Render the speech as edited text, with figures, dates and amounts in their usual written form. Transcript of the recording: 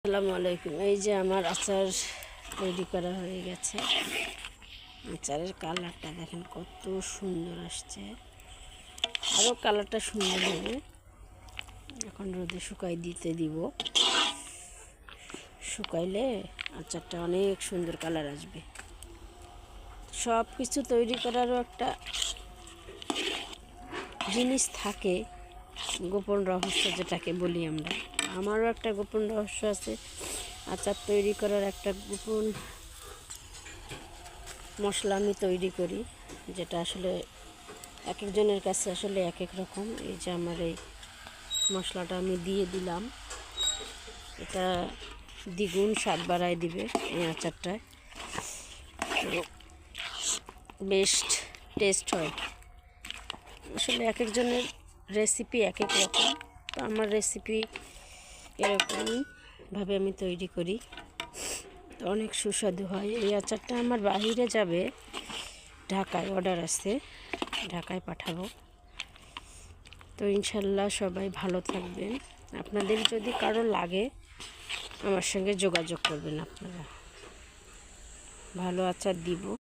আসসালামু আলাইকুম। এই যে আমার আচার তৈরি করা হয়ে গেছে। আচারের কালারটা দেখেন কত সুন্দর আসছে, আরও কালারটা সুন্দর হবে। এখন রোদে শুকাই দিতে দিব, শুকাইলে আচারটা অনেক সুন্দর কালার আসবে। সব কিছু তৈরি করারও একটা জিনিস থাকে, গোপন রহস্য যেটাকে বলি আমরা। আমারও একটা গোপন রহস্য আছে। আচার তৈরি করার একটা গোপন মশলা আমি তৈরি করি, যেটা আসলে এক একজনের কাছে আসলে এক এক রকম। এই যে আমার এই মশলাটা আমি দিয়ে দিলাম, এটা দ্বিগুণ স্বাদ বাড়ায় দিবে এই আচারটায়, তো বেশ টেস্ট হয়। আসলে এক একজনের রেসিপি এক এক রকম, তো আমার রেসিপি এরকমভাবে আমি তৈরি করি, তো অনেক সুস্বাদু হয়। এই আচারটা আমার বাহিরে যাবে, ঢাকায় অর্ডার আছে, ঢাকায় পাঠাবো। তো ইনশাল্লাহ সবাই ভালো থাকবেন। আপনাদের যদি কারো লাগে আমার সঙ্গে যোগাযোগ করবেন, আপনারা ভালো আচার দিব।